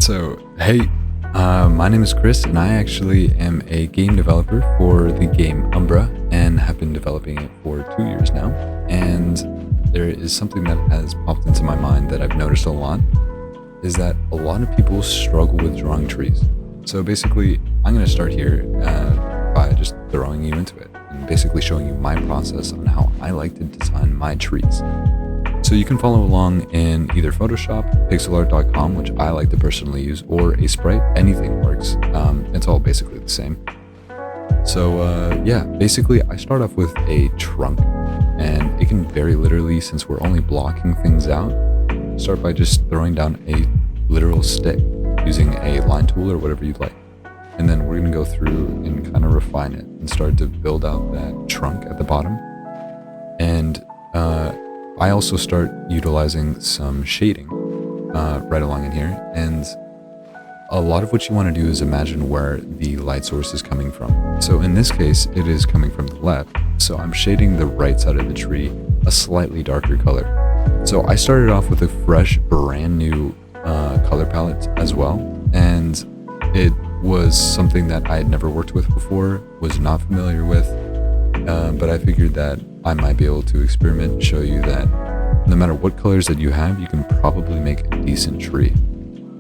So, hey, my name is Chris, and I actually am a game developer for the game Umbra and have been developing it for 2 years now. And there is something that has popped into my mind that I've noticed a lot is that a lot of people struggle with drawing trees. So, basically, I'm going to start here by just throwing you into it and basically showing you my process on how I like to design my trees. So you can follow along in either Photoshop, pixelart.com, which I like to personally use, or a sprite. Anything works. It's all basically the same. So basically I start off with a trunk, and it can very literally, since we're only blocking things out, start by just throwing down a literal stick using a line tool or whatever you'd like. And then we're going to go through and kind of refine it and start to build out that trunk at the bottom. And I also start utilizing some shading right along in here, and a lot of what you want to do is imagine where the light source is coming from. So in this case, it is coming from the left, so I'm shading the right side of the tree a slightly darker color. So I started off with a fresh, brand new color palette as well, and it was something that I had never worked with before, was not familiar with, but I figured that I might be able to experiment and show you that no matter what colors that you have, you can probably make a decent tree.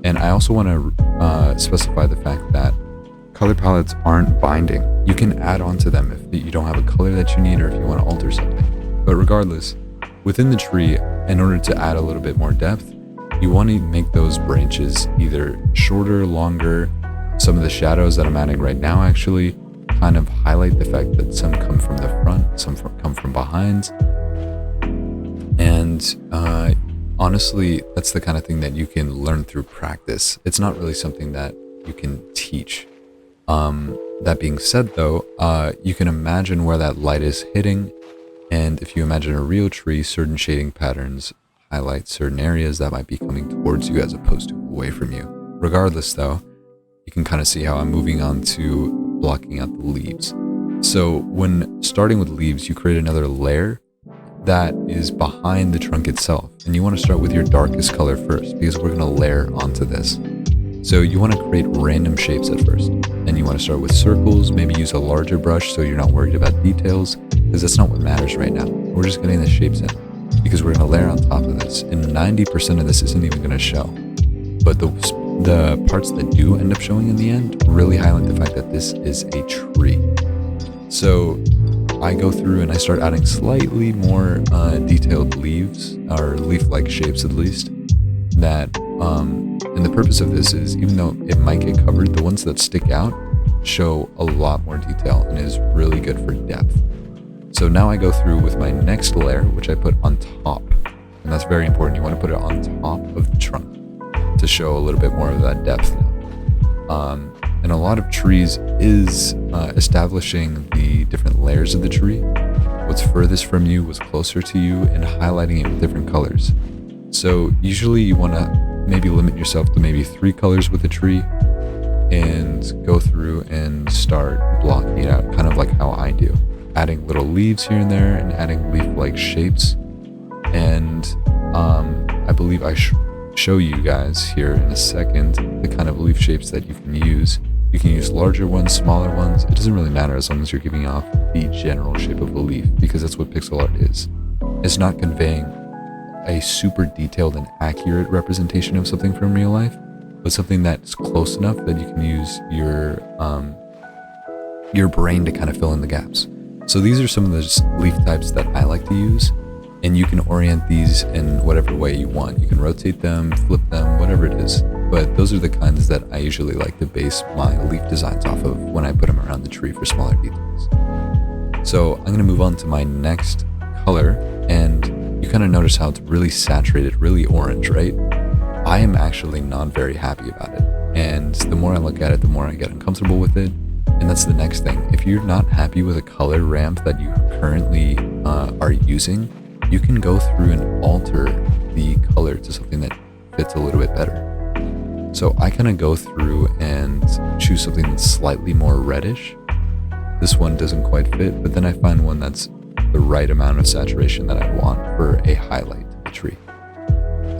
And I also want to specify the fact that color palettes aren't binding. You can add on to them if you don't have a color that you need or if you want to alter something. But regardless, within the tree, in order to add a little bit more depth, you want to make those branches either shorter, longer. Some of the shadows that I'm adding right now actually kind of highlight the fact that some come from the front, some come from behind. And honestly, that's the kind of thing that you can learn through practice. It's not really something that you can teach. That being said though, you can imagine where that light is hitting. And if you imagine a real tree, certain shading patterns highlight certain areas that might be coming towards you as opposed to away from you. Regardless though, you can kind of see how I'm moving on to blocking out the leaves. So when starting with leaves, you create another layer that is behind the trunk itself. And you want to start with your darkest color first because we're going to layer onto this. So you want to create random shapes at first. And you want to start with circles, maybe use a larger brush so you're not worried about details, because that's not what matters right now. We're just getting the shapes in because we're going to layer on top of this. And 90% of this isn't even going to show. But the parts that do end up showing in the end really highlight the fact that this is a tree. So I go through and I start adding slightly more detailed leaves, or leaf-like shapes at least, that, and the purpose of this is, even though it might get covered, the ones that stick out show a lot more detail and is really good for depth. So now I go through with my next layer, which I put on top, and that's very important. You want to put it on top of the trunk to show a little bit more of that depth now. And a lot of trees is establishing the different layers of the tree. What's furthest from you, what's closer to you, and highlighting it with different colors. So usually you want to maybe limit yourself to maybe 3 colors with a tree and go through and start blocking it out, kind of like how I do. Adding little leaves here and there and adding leaf-like shapes. And I believe I show you guys here in a second the kind of leaf shapes that you can use. You can use larger ones, smaller ones. It doesn't really matter as long as you're giving off the general shape of a leaf, because that's what pixel art is. It's not conveying a super detailed and accurate representation of something from real life, but something that's close enough that you can use your brain to kind of fill in the gaps. So these are some of the leaf types that I like to use. And you can orient these in whatever way you want. You can rotate them, flip them, whatever it is. But those are the kinds that I usually like to base my leaf designs off of when I put them around the tree for smaller details. So I'm going to move on to my next color. And you kind of notice how it's really saturated, really orange, right? I am actually not very happy about it. And the more I look at it, the more I get uncomfortable with it. And that's the next thing. If you're not happy with a color ramp that you currently are using, you can go through and alter the color to something that fits a little bit better. So I kind of go through and choose something that's slightly more reddish. This one doesn't quite fit, but then I find one that's the right amount of saturation that I want for a highlight to the tree.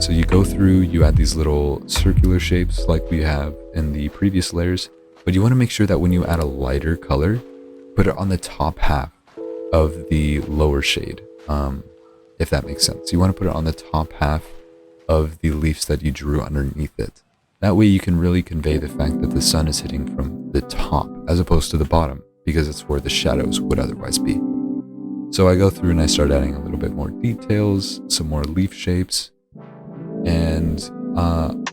So you go through, you add these little circular shapes like we have in the previous layers, but you want to make sure that when you add a lighter color, put it on the top half of the lower shade, if that makes sense. You want to put it on the top half of the leaves that you drew underneath it. That way you can really convey the fact that the sun is hitting from the top as opposed to the bottom, because it's where the shadows would otherwise be. So I go through and I start adding a little bit more details, some more leaf shapes, and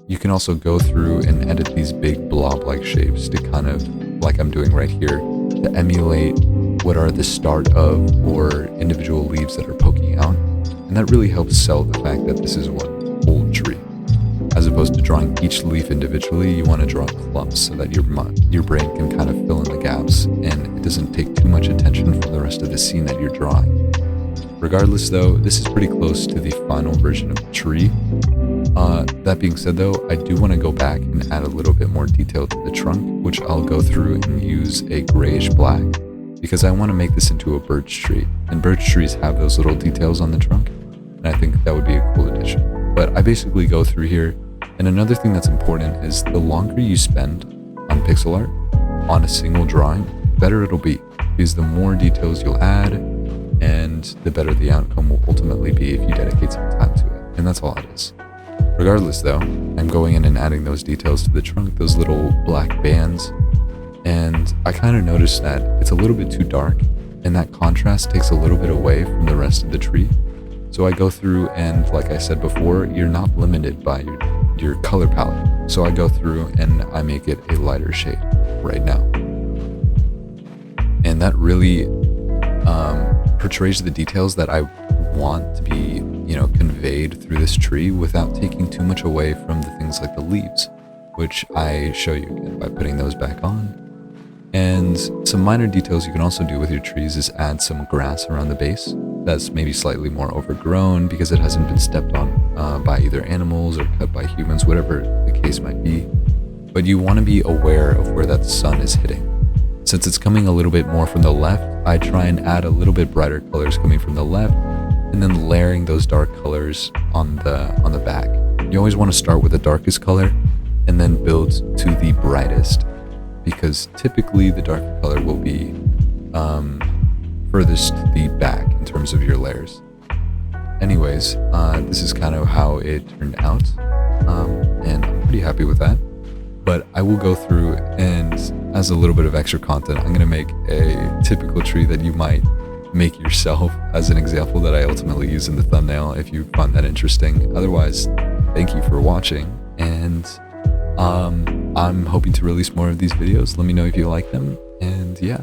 you can also go through and edit these big blob-like shapes to kind of, like I'm doing right here, to emulate what are the start of or individual leaves that are poking out. And that really helps sell the fact that this is one whole tree. As opposed to drawing each leaf individually, you want to draw clumps so that your brain can kind of fill in the gaps and it doesn't take too much attention from the rest of the scene that you're drawing. Regardless though, this is pretty close to the final version of the tree. That being said though, I do want to go back and add a little bit more detail to the trunk, which I'll go through and use a grayish black, because I want to make this into a birch tree, and birch trees have those little details on the trunk, and I think that would be a cool addition. But I basically go through here, and another thing that's important is the longer you spend on pixel art on a single drawing, the better it'll be, because the more details you'll add, and the better the outcome will ultimately be if you dedicate some time to it, and that's all it is. Regardless though, I'm going in and adding those details to the trunk, those little black bands, and I kind of noticed that it's a little bit too dark, and that contrast takes a little bit away from the rest of the tree. So I go through and, like I said before, you're not limited by your color palette. So I go through and I make it a lighter shade right now. And that really portrays the details that I want to be, conveyed through this tree without taking too much away from the things like the leaves, which I show you again by putting those back on. And some minor details you can also do with your trees is add some grass around the base that's maybe slightly more overgrown because it hasn't been stepped on by either animals or cut by humans, whatever the case might be. But you want to be aware of where that sun is hitting. Since it's coming a little bit more from the left, I try and add a little bit brighter colors coming from the left, and then layering those dark colors on the back. You always want to start with the darkest color and then build to the brightest, because typically the darker color will be furthest to the back in terms of your layers. Anyways, this is kind of how it turned out, and I'm pretty happy with that. But I will go through and, as a little bit of extra content, I'm going to make a typical tree that you might make yourself as an example that I ultimately use in the thumbnail if you find that interesting. Otherwise, thank you for watching, and I'm hoping to release more of these videos. Let me know if you like them, and yeah.